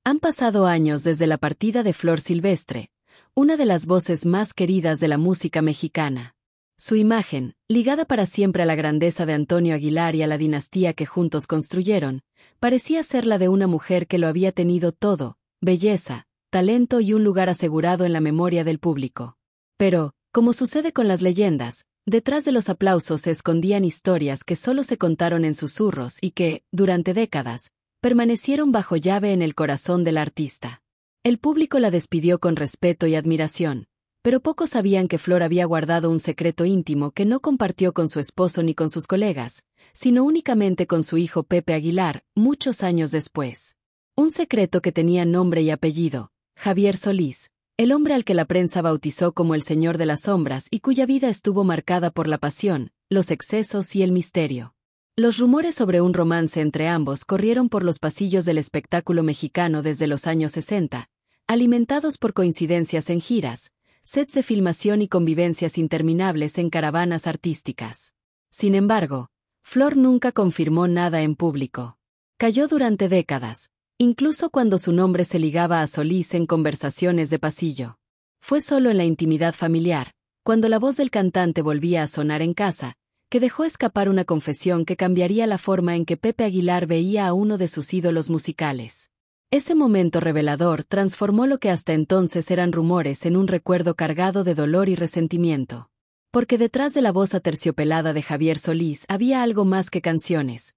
Han pasado años desde la partida de Flor Silvestre, una de las voces más queridas de la música mexicana. Su imagen, ligada para siempre a la grandeza de Antonio Aguilar y a la dinastía que juntos construyeron, parecía ser la de una mujer que lo había tenido todo: belleza, talento y un lugar asegurado en la memoria del público. Pero, como sucede con las leyendas, detrás de los aplausos se escondían historias que solo se contaron en susurros y que, durante décadas, permanecieron bajo llave en el corazón del artista. El público la despidió con respeto y admiración, pero pocos sabían que Flor había guardado un secreto íntimo que no compartió con su esposo ni con sus colegas, sino únicamente con su hijo Pepe Aguilar, muchos años después. Un secreto que tenía nombre y apellido: Javier Solís, el hombre al que la prensa bautizó como el Señor de las Sombras y cuya vida estuvo marcada por la pasión, los excesos y el misterio. Los rumores sobre un romance entre ambos corrieron por los pasillos del espectáculo mexicano desde los años 60, alimentados por coincidencias en giras, sets de filmación y convivencias interminables en caravanas artísticas. Sin embargo, Flor nunca confirmó nada en público. Calló durante décadas, incluso cuando su nombre se ligaba a Solís en conversaciones de pasillo. Fue solo en la intimidad familiar, cuando la voz del cantante volvía a sonar en casa, que dejó escapar una confesión que cambiaría la forma en que Pepe Aguilar veía a uno de sus ídolos musicales. Ese momento revelador transformó lo que hasta entonces eran rumores en un recuerdo cargado de dolor y resentimiento. Porque detrás de la voz aterciopelada de Javier Solís había algo más que canciones.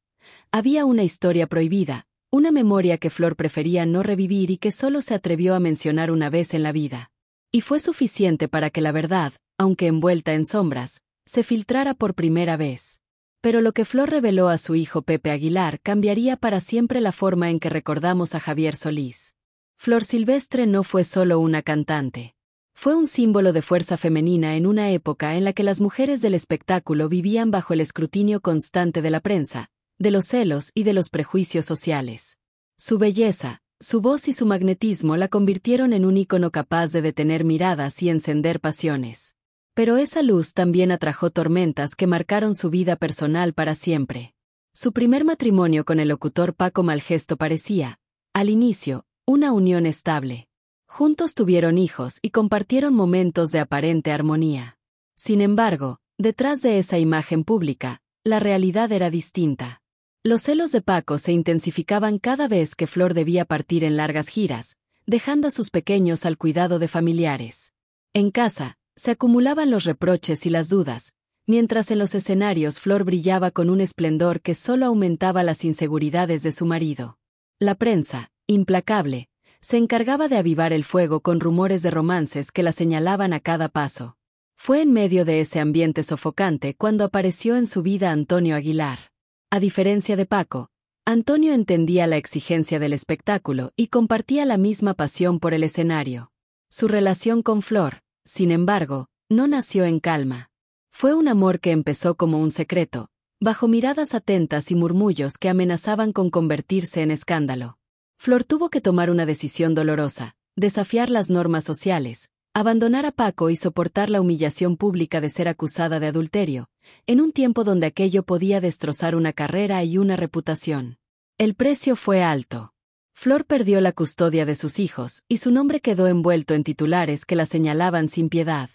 Había una historia prohibida, una memoria que Flor prefería no revivir y que solo se atrevió a mencionar una vez en la vida. Y fue suficiente para que la verdad, aunque envuelta en sombras, se filtrara por primera vez. Pero lo que Flor reveló a su hijo Pepe Aguilar cambiaría para siempre la forma en que recordamos a Javier Solís. Flor Silvestre no fue solo una cantante. Fue un símbolo de fuerza femenina en una época en la que las mujeres del espectáculo vivían bajo el escrutinio constante de la prensa, de los celos y de los prejuicios sociales. Su belleza, su voz y su magnetismo la convirtieron en un ícono capaz de detener miradas y encender pasiones. Pero esa luz también atrajo tormentas que marcaron su vida personal para siempre. Su primer matrimonio con el locutor Paco Malgesto parecía, al inicio, una unión estable. Juntos tuvieron hijos y compartieron momentos de aparente armonía. Sin embargo, detrás de esa imagen pública, la realidad era distinta. Los celos de Paco se intensificaban cada vez que Flor debía partir en largas giras, dejando a sus pequeños al cuidado de familiares. En casa, se acumulaban los reproches y las dudas, mientras en los escenarios Flor brillaba con un esplendor que solo aumentaba las inseguridades de su marido. La prensa, implacable, se encargaba de avivar el fuego con rumores de romances que la señalaban a cada paso. Fue en medio de ese ambiente sofocante cuando apareció en su vida Antonio Aguilar. A diferencia de Paco, Antonio entendía la exigencia del espectáculo y compartía la misma pasión por el escenario. Su relación con Flor, sin embargo, no nació en calma. Fue un amor que empezó como un secreto, bajo miradas atentas y murmullos que amenazaban con convertirse en escándalo. Flor tuvo que tomar una decisión dolorosa: desafiar las normas sociales, abandonar a Paco y soportar la humillación pública de ser acusada de adulterio, en un tiempo donde aquello podía destrozar una carrera y una reputación. El precio fue alto. Flor perdió la custodia de sus hijos y su nombre quedó envuelto en titulares que la señalaban sin piedad.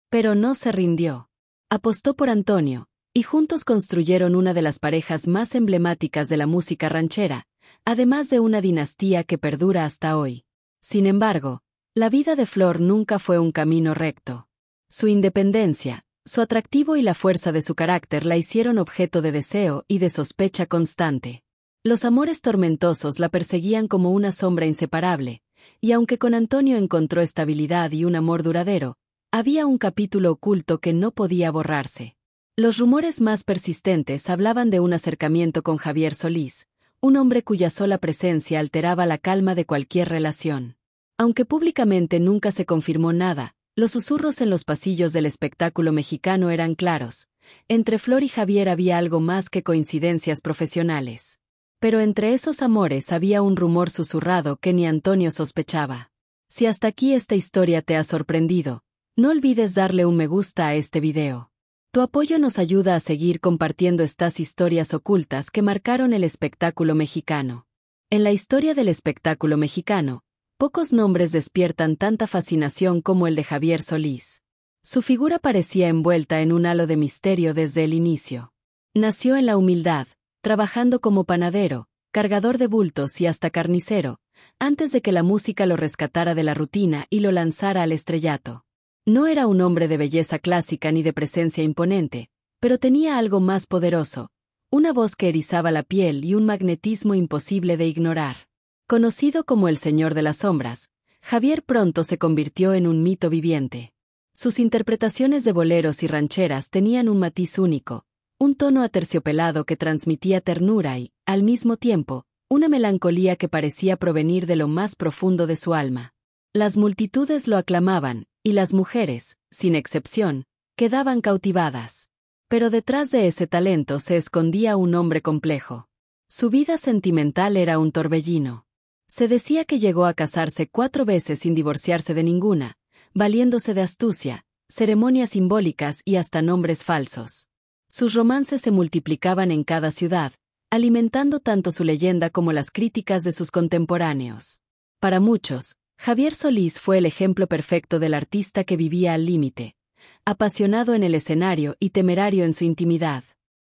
Pero no se rindió. Apostó por Antonio, y juntos construyeron una de las parejas más emblemáticas de la música ranchera, además de una dinastía que perdura hasta hoy. Sin embargo, la vida de Flor nunca fue un camino recto. Su independencia, su atractivo y la fuerza de su carácter la hicieron objeto de deseo y de sospecha constante. Los amores tormentosos la perseguían como una sombra inseparable, y aunque con Antonio encontró estabilidad y un amor duradero, había un capítulo oculto que no podía borrarse. Los rumores más persistentes hablaban de un acercamiento con Javier Solís, un hombre cuya sola presencia alteraba la calma de cualquier relación. Aunque públicamente nunca se confirmó nada, los susurros en los pasillos del espectáculo mexicano eran claros: entre Flor y Javier había algo más que coincidencias profesionales. Pero entre esos amores había un rumor susurrado que ni Antonio sospechaba. Si hasta aquí esta historia te ha sorprendido, no olvides darle un me gusta a este video. Tu apoyo nos ayuda a seguir compartiendo estas historias ocultas que marcaron el espectáculo mexicano. En la historia del espectáculo mexicano, pocos nombres despiertan tanta fascinación como el de Javier Solís. Su figura parecía envuelta en un halo de misterio desde el inicio. Nació en la humildad, trabajando como panadero, cargador de bultos y hasta carnicero, antes de que la música lo rescatara de la rutina y lo lanzara al estrellato. No era un hombre de belleza clásica ni de presencia imponente, pero tenía algo más poderoso, una voz que erizaba la piel y un magnetismo imposible de ignorar. Conocido como el Señor de las Sombras, Javier pronto se convirtió en un mito viviente. Sus interpretaciones de boleros y rancheras tenían un matiz único, un tono aterciopelado que transmitía ternura y, al mismo tiempo, una melancolía que parecía provenir de lo más profundo de su alma. Las multitudes lo aclamaban, y las mujeres, sin excepción, quedaban cautivadas. Pero detrás de ese talento se escondía un hombre complejo. Su vida sentimental era un torbellino. Se decía que llegó a casarse 4 veces sin divorciarse de ninguna, valiéndose de astucia, ceremonias simbólicas y hasta nombres falsos. Sus romances se multiplicaban en cada ciudad, alimentando tanto su leyenda como las críticas de sus contemporáneos. Para muchos, Javier Solís fue el ejemplo perfecto del artista que vivía al límite, apasionado en el escenario y temerario en su intimidad.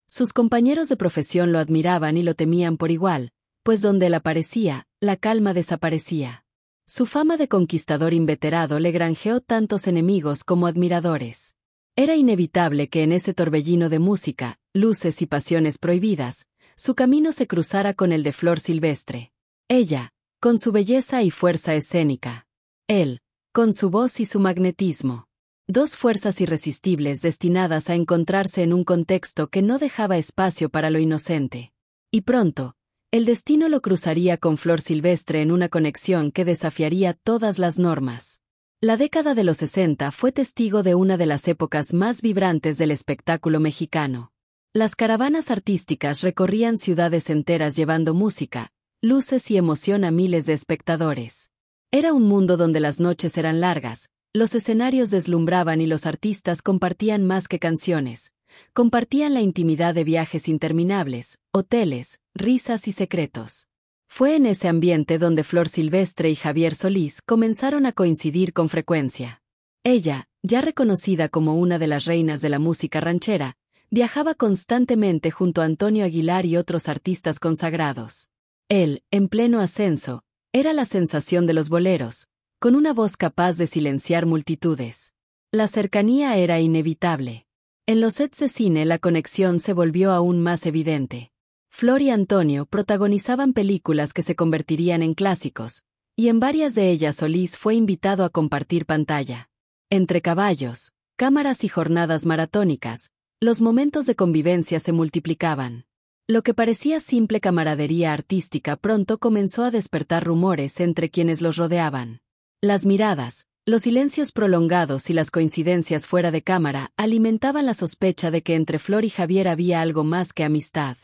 Sus compañeros de profesión lo admiraban y lo temían por igual, pues donde él aparecía, la calma desaparecía. Su fama de conquistador inveterado le granjeó tantos enemigos como admiradores. Era inevitable que en ese torbellino de música, luces y pasiones prohibidas, su camino se cruzara con el de Flor Silvestre. Ella, con su belleza y fuerza escénica. Él, con su voz y su magnetismo. 2 fuerzas irresistibles destinadas a encontrarse en un contexto que no dejaba espacio para lo inocente. Y pronto, el destino lo cruzaría con Flor Silvestre en una conexión que desafiaría todas las normas. La década de los 60 fue testigo de una de las épocas más vibrantes del espectáculo mexicano. Las caravanas artísticas recorrían ciudades enteras llevando música, luces y emoción a miles de espectadores. Era un mundo donde las noches eran largas, los escenarios deslumbraban y los artistas compartían más que canciones. Compartían la intimidad de viajes interminables, hoteles, risas y secretos. Fue en ese ambiente donde Flor Silvestre y Javier Solís comenzaron a coincidir con frecuencia. Ella, ya reconocida como una de las reinas de la música ranchera, viajaba constantemente junto a Antonio Aguilar y otros artistas consagrados. Él, en pleno ascenso, era la sensación de los boleros, con una voz capaz de silenciar multitudes. La cercanía era inevitable. En los sets de cine la conexión se volvió aún más evidente. Flor y Antonio protagonizaban películas que se convertirían en clásicos, y en varias de ellas Solís fue invitado a compartir pantalla. Entre caballos, cámaras y jornadas maratónicas, los momentos de convivencia se multiplicaban. Lo que parecía simple camaradería artística pronto comenzó a despertar rumores entre quienes los rodeaban. Las miradas, los silencios prolongados y las coincidencias fuera de cámara alimentaban la sospecha de que entre Flor y Javier había algo más que amistad.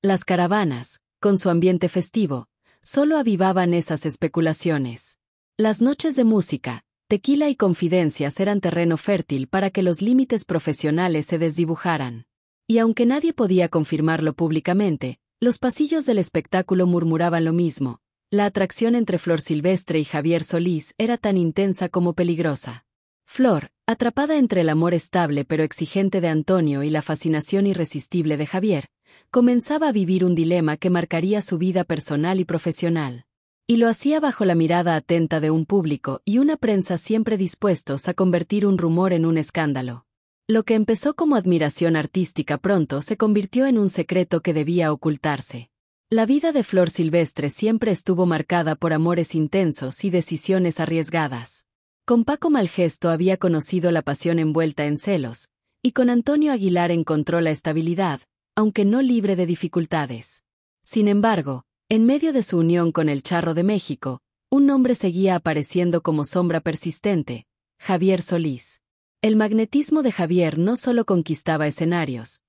Las caravanas, con su ambiente festivo, solo avivaban esas especulaciones. Las noches de música, tequila y confidencias eran terreno fértil para que los límites profesionales se desdibujaran. Y aunque nadie podía confirmarlo públicamente, los pasillos del espectáculo murmuraban lo mismo. La atracción entre Flor Silvestre y Javier Solís era tan intensa como peligrosa. Flor, atrapada entre el amor estable pero exigente de Antonio y la fascinación irresistible de Javier, comenzaba a vivir un dilema que marcaría su vida personal y profesional. Y lo hacía bajo la mirada atenta de un público y una prensa siempre dispuestos a convertir un rumor en un escándalo. Lo que empezó como admiración artística pronto se convirtió en un secreto que debía ocultarse. La vida de Flor Silvestre siempre estuvo marcada por amores intensos y decisiones arriesgadas. Con Paco Malgesto había conocido la pasión envuelta en celos, y con Antonio Aguilar encontró la estabilidad, aunque no libre de dificultades. Sin embargo, en medio de su unión con el Charro de México, un nombre seguía apareciendo como sombra persistente: Javier Solís. El magnetismo de Javier no solo conquistaba escenarios,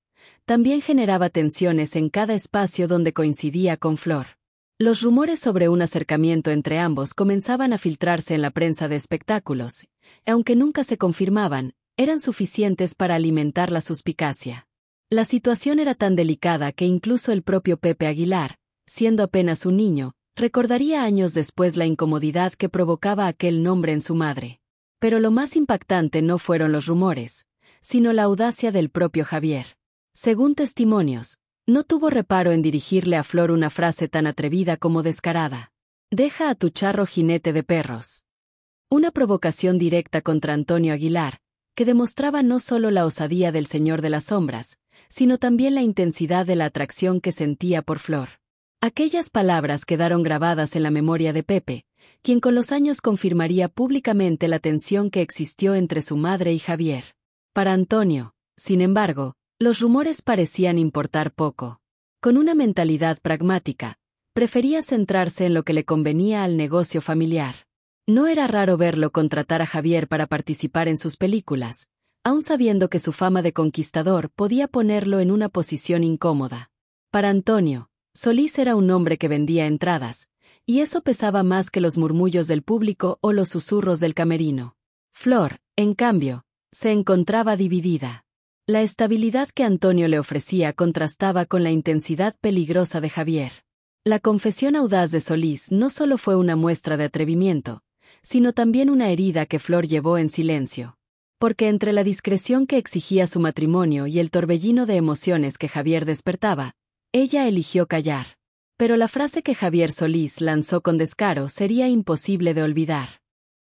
también generaba tensiones en cada espacio donde coincidía con Flor. Los rumores sobre un acercamiento entre ambos comenzaban a filtrarse en la prensa de espectáculos, y aunque nunca se confirmaban, eran suficientes para alimentar la suspicacia. La situación era tan delicada que incluso el propio Pepe Aguilar, siendo apenas un niño, Recordaría años después la incomodidad que provocaba aquel nombre en su madre. Pero lo más impactante no fueron los rumores, sino la audacia del propio Javier. Según testimonios, no tuvo reparo en dirigirle a Flor una frase tan atrevida como descarada. «Deja a tu charro jinete de perros». Una provocación directa contra Antonio Aguilar, que demostraba no solo la osadía del Señor de las Sombras, sino también la intensidad de la atracción que sentía por Flor. Aquellas palabras quedaron grabadas en la memoria de Pepe, quien con los años confirmaría públicamente la tensión que existió entre su madre y Javier. Para Antonio, sin embargo, los rumores parecían importar poco. Con una mentalidad pragmática, prefería centrarse en lo que le convenía al negocio familiar. No era raro verlo contratar a Javier para participar en sus películas, aun sabiendo que su fama de conquistador podía ponerlo en una posición incómoda. Para Antonio, Solís era un hombre que vendía entradas, y eso pesaba más que los murmullos del público o los susurros del camerino. Flor, en cambio, se encontraba dividida. La estabilidad que Antonio le ofrecía contrastaba con la intensidad peligrosa de Javier. La confesión audaz de Solís no solo fue una muestra de atrevimiento, sino también una herida que Flor llevó en silencio. Porque entre la discreción que exigía su matrimonio y el torbellino de emociones que Javier despertaba, ella eligió callar. Pero la frase que Javier Solís lanzó con descaro sería imposible de olvidar.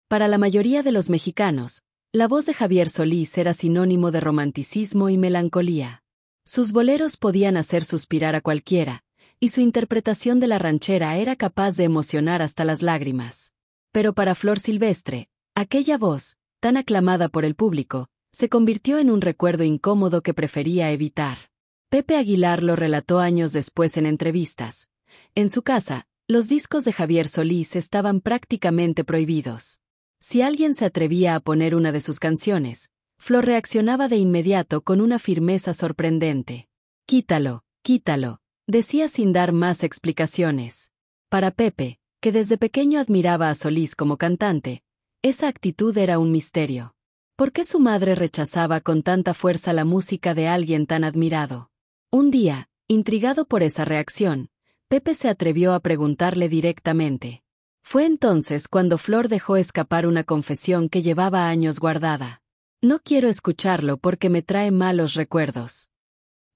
Para la mayoría de los mexicanos, la voz de Javier Solís era sinónimo de romanticismo y melancolía. Sus boleros podían hacer suspirar a cualquiera, y su interpretación de la ranchera era capaz de emocionar hasta las lágrimas. Pero para Flor Silvestre, aquella voz, tan aclamada por el público, se convirtió en un recuerdo incómodo que prefería evitar. Pepe Aguilar lo relató años después en entrevistas. En su casa, los discos de Javier Solís estaban prácticamente prohibidos. Si alguien se atrevía a poner una de sus canciones, Flor reaccionaba de inmediato con una firmeza sorprendente. «Quítalo, quítalo», decía sin dar más explicaciones. Para Pepe, que desde pequeño admiraba a Solís como cantante, esa actitud era un misterio. ¿Por qué su madre rechazaba con tanta fuerza la música de alguien tan admirado? Un día, intrigado por esa reacción, Pepe se atrevió a preguntarle directamente. Fue entonces cuando Flor dejó escapar una confesión que llevaba años guardada. «No quiero escucharlo porque me trae malos recuerdos».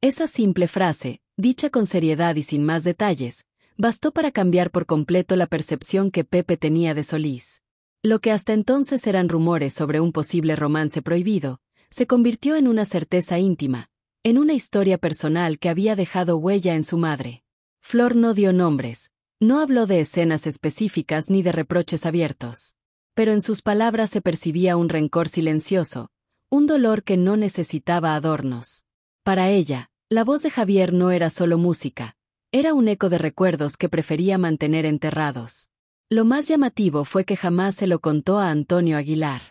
Esa simple frase, dicha con seriedad y sin más detalles, bastó para cambiar por completo la percepción que Pepe tenía de Solís. Lo que hasta entonces eran rumores sobre un posible romance prohibido, se convirtió en una certeza íntima, en una historia personal que había dejado huella en su madre. Flor no dio nombres, no habló de escenas específicas ni de reproches abiertos. Pero en sus palabras se percibía un rencor silencioso, un dolor que no necesitaba adornos. Para ella, la voz de Javier no era solo música, era un eco de recuerdos que prefería mantener enterrados. Lo más llamativo fue que jamás se lo contó a Antonio Aguilar.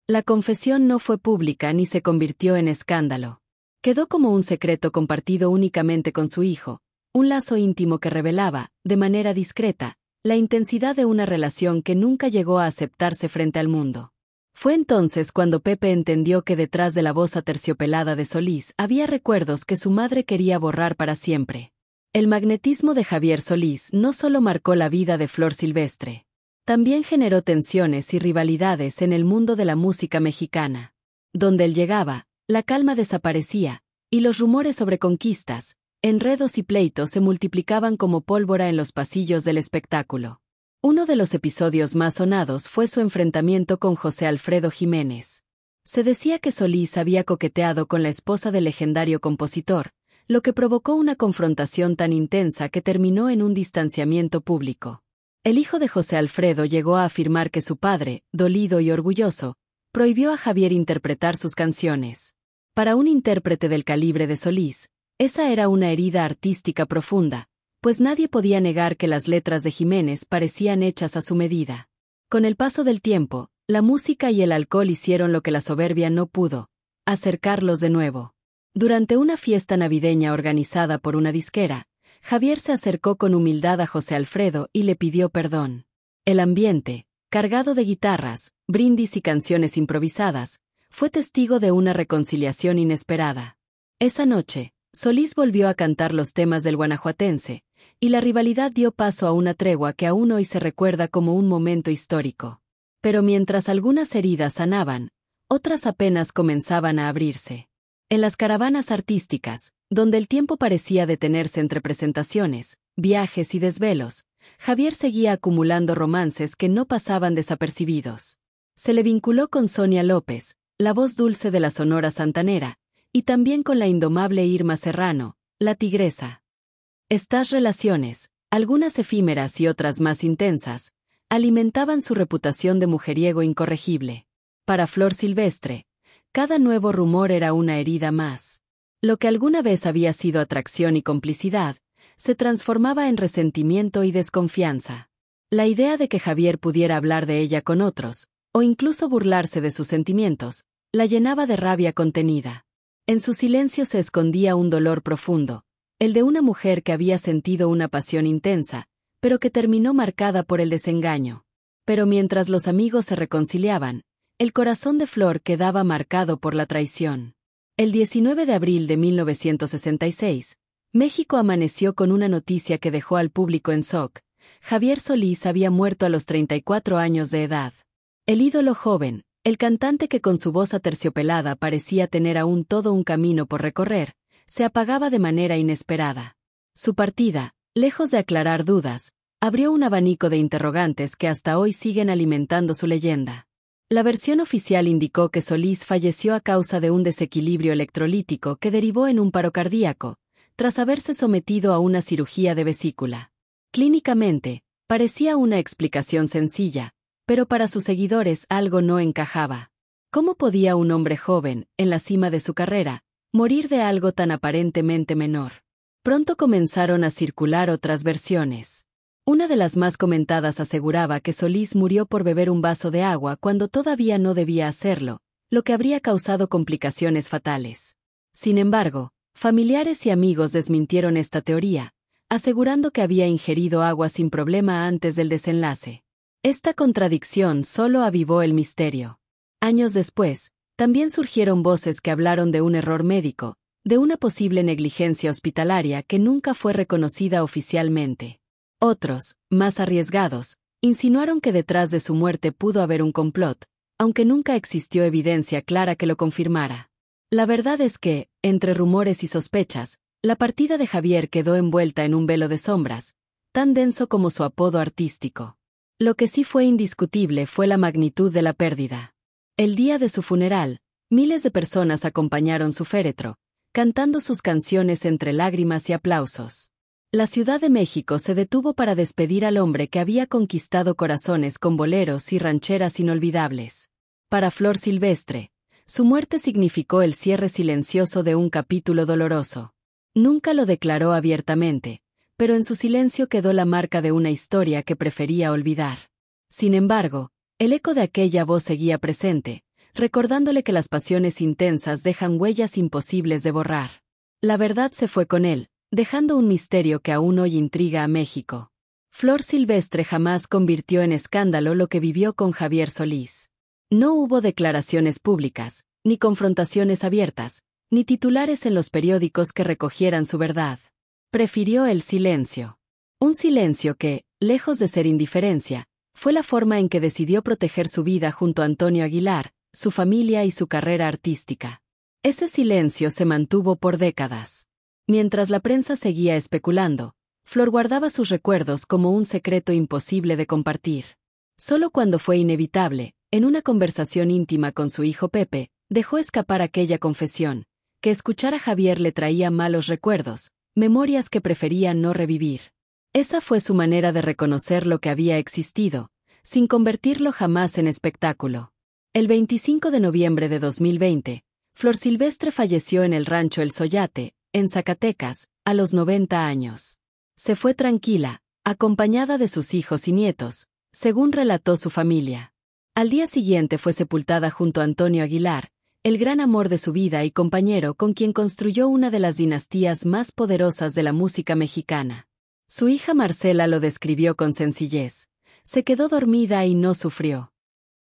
La confesión no fue pública ni se convirtió en escándalo. Quedó como un secreto compartido únicamente con su hijo, un lazo íntimo que revelaba, de manera discreta, la intensidad de una relación que nunca llegó a aceptarse frente al mundo. Fue entonces cuando Pepe entendió que detrás de la voz aterciopelada de Solís había recuerdos que su madre quería borrar para siempre. El magnetismo de Javier Solís no solo marcó la vida de Flor Silvestre, también generó tensiones y rivalidades en el mundo de la música mexicana. Donde él llegaba, la calma desaparecía, y los rumores sobre conquistas, enredos y pleitos se multiplicaban como pólvora en los pasillos del espectáculo. Uno de los episodios más sonados fue su enfrentamiento con José Alfredo Jiménez. Se decía que Solís había coqueteado con la esposa del legendario compositor, lo que provocó una confrontación tan intensa que terminó en un distanciamiento público. El hijo de José Alfredo llegó a afirmar que su padre, dolido y orgulloso, prohibió a Javier interpretar sus canciones. Para un intérprete del calibre de Solís, esa era una herida artística profunda, pues nadie podía negar que las letras de Jiménez parecían hechas a su medida. Con el paso del tiempo, la música y el alcohol hicieron lo que la soberbia no pudo: acercarlos de nuevo. Durante una fiesta navideña organizada por una disquera, Javier se acercó con humildad a José Alfredo y le pidió perdón. El ambiente, cargado de guitarras, brindis y canciones improvisadas, fue testigo de una reconciliación inesperada. Esa noche, Solís volvió a cantar los temas del guanajuatense, y la rivalidad dio paso a una tregua que aún hoy se recuerda como un momento histórico. Pero mientras algunas heridas sanaban, otras apenas comenzaban a abrirse. En las caravanas artísticas, donde el tiempo parecía detenerse entre presentaciones, viajes y desvelos, Javier seguía acumulando romances que no pasaban desapercibidos. Se le vinculó con Sonia López, la voz dulce de la Sonora Santanera, y también con la indomable Irma Serrano, la Tigresa. Estas relaciones, algunas efímeras y otras más intensas, alimentaban su reputación de mujeriego incorregible. Para Flor Silvestre, cada nuevo rumor era una herida más. Lo que alguna vez había sido atracción y complicidad, se transformaba en resentimiento y desconfianza. La idea de que Javier pudiera hablar de ella con otros, o incluso burlarse de sus sentimientos, la llenaba de rabia contenida. En su silencio se escondía un dolor profundo, el de una mujer que había sentido una pasión intensa, pero que terminó marcada por el desengaño. Pero mientras los amigos se reconciliaban, el corazón de Flor quedaba marcado por la traición. El 19 de abril de 1966, México amaneció con una noticia que dejó al público en shock. Javier Solís había muerto a los 34 años de edad. El ídolo joven, el cantante que con su voz aterciopelada parecía tener aún todo un camino por recorrer, se apagaba de manera inesperada. Su partida, lejos de aclarar dudas, abrió un abanico de interrogantes que hasta hoy siguen alimentando su leyenda. La versión oficial indicó que Solís falleció a causa de un desequilibrio electrolítico que derivó en un paro cardíaco, tras haberse sometido a una cirugía de vesícula. Clínicamente, parecía una explicación sencilla, pero para sus seguidores algo no encajaba. ¿Cómo podía un hombre joven, en la cima de su carrera, morir de algo tan aparentemente menor? Pronto comenzaron a circular otras versiones. Una de las más comentadas aseguraba que Solís murió por beber un vaso de agua cuando todavía no debía hacerlo, lo que habría causado complicaciones fatales. Sin embargo, familiares y amigos desmintieron esta teoría, asegurando que había ingerido agua sin problema antes del desenlace. Esta contradicción solo avivó el misterio. Años después, también surgieron voces que hablaron de un error médico, de una posible negligencia hospitalaria que nunca fue reconocida oficialmente. Otros, más arriesgados, insinuaron que detrás de su muerte pudo haber un complot, aunque nunca existió evidencia clara que lo confirmara. La verdad es que, entre rumores y sospechas, la partida de Javier quedó envuelta en un velo de sombras, tan denso como su apodo artístico. Lo que sí fue indiscutible fue la magnitud de la pérdida. El día de su funeral, miles de personas acompañaron su féretro, cantando sus canciones entre lágrimas y aplausos. La Ciudad de México se detuvo para despedir al hombre que había conquistado corazones con boleros y rancheras inolvidables. Para Flor Silvestre, su muerte significó el cierre silencioso de un capítulo doloroso. Nunca lo declaró abiertamente, pero en su silencio quedó la marca de una historia que prefería olvidar. Sin embargo, el eco de aquella voz seguía presente, recordándole que las pasiones intensas dejan huellas imposibles de borrar. La verdad se fue con él, dejando un misterio que aún hoy intriga a México. Flor Silvestre jamás convirtió en escándalo lo que vivió con Javier Solís. No hubo declaraciones públicas, ni confrontaciones abiertas, ni titulares en los periódicos que recogieran su verdad. Prefirió el silencio. Un silencio que, lejos de ser indiferencia, fue la forma en que decidió proteger su vida junto a Antonio Aguilar, su familia y su carrera artística. Ese silencio se mantuvo por décadas. Mientras la prensa seguía especulando, Flor guardaba sus recuerdos como un secreto imposible de compartir. Solo cuando fue inevitable, en una conversación íntima con su hijo Pepe, dejó escapar aquella confesión, que escuchar a Javier le traía malos recuerdos, memorias que prefería no revivir. Esa fue su manera de reconocer lo que había existido, sin convertirlo jamás en espectáculo. El 25 de noviembre de 2020, Flor Silvestre falleció en el rancho El Soyate, en Zacatecas, a los 90 años. Se fue tranquila, acompañada de sus hijos y nietos, según relató su familia. Al día siguiente fue sepultada junto a Antonio Aguilar, el gran amor de su vida y compañero con quien construyó una de las dinastías más poderosas de la música mexicana. Su hija Marcela lo describió con sencillez. Se quedó dormida y no sufrió.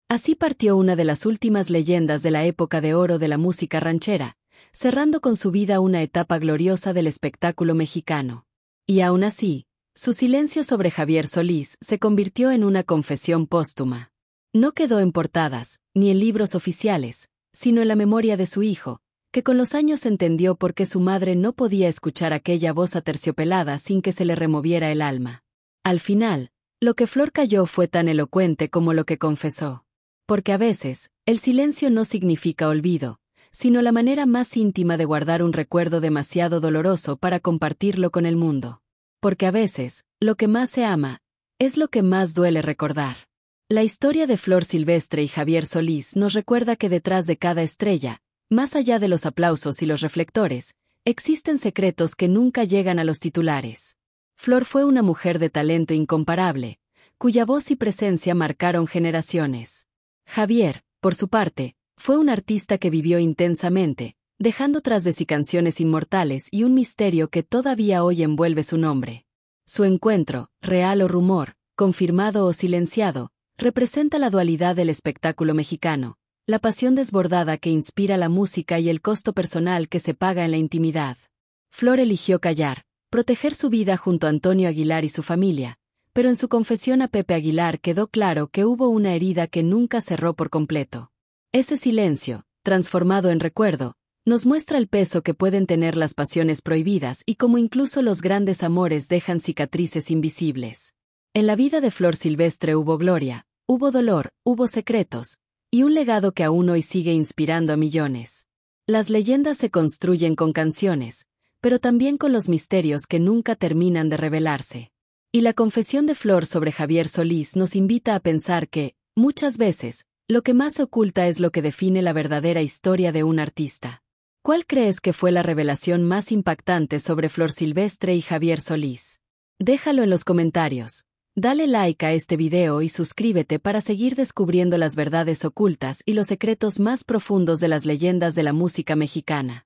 Así partió una de las últimas leyendas de la época de oro de la música ranchera, cerrando con su vida una etapa gloriosa del espectáculo mexicano. Y aún así, Su silencio sobre Javier Solís se convirtió en una confesión póstuma. No quedó en portadas, ni en libros oficiales, sino en la memoria de su hijo, que con los años entendió por qué su madre no podía escuchar aquella voz aterciopelada sin que se le removiera el alma. Al final, lo que Flor calló fue tan elocuente como lo que confesó. Porque a veces, el silencio no significa olvido, sino la manera más íntima de guardar un recuerdo demasiado doloroso para compartirlo con el mundo. Porque a veces, lo que más se ama, es lo que más duele recordar. La historia de Flor Silvestre y Javier Solís nos recuerda que detrás de cada estrella, más allá de los aplausos y los reflectores, existen secretos que nunca llegan a los titulares. Flor fue una mujer de talento incomparable, cuya voz y presencia marcaron generaciones. Javier, por su parte, fue un artista que vivió intensamente, dejando tras de sí canciones inmortales y un misterio que todavía hoy envuelve su nombre. Su encuentro, real o rumor, confirmado o silenciado, representa la dualidad del espectáculo mexicano, la pasión desbordada que inspira la música y el costo personal que se paga en la intimidad. Flor eligió callar, proteger su vida junto a Antonio Aguilar y su familia, pero en su confesión a Pepe Aguilar quedó claro que hubo una herida que nunca cerró por completo. Ese silencio, transformado en recuerdo, nos muestra el peso que pueden tener las pasiones prohibidas y cómo incluso los grandes amores dejan cicatrices invisibles. En la vida de Flor Silvestre hubo gloria, hubo dolor, hubo secretos, y un legado que aún hoy sigue inspirando a millones. Las leyendas se construyen con canciones, pero también con los misterios que nunca terminan de revelarse. Y la confesión de Flor sobre Javier Solís nos invita a pensar que, muchas veces, lo que más se oculta es lo que define la verdadera historia de un artista. ¿Cuál crees que fue la revelación más impactante sobre Flor Silvestre y Javier Solís? Déjalo en los comentarios. Dale like a este video y suscríbete para seguir descubriendo las verdades ocultas y los secretos más profundos de las leyendas de la música mexicana.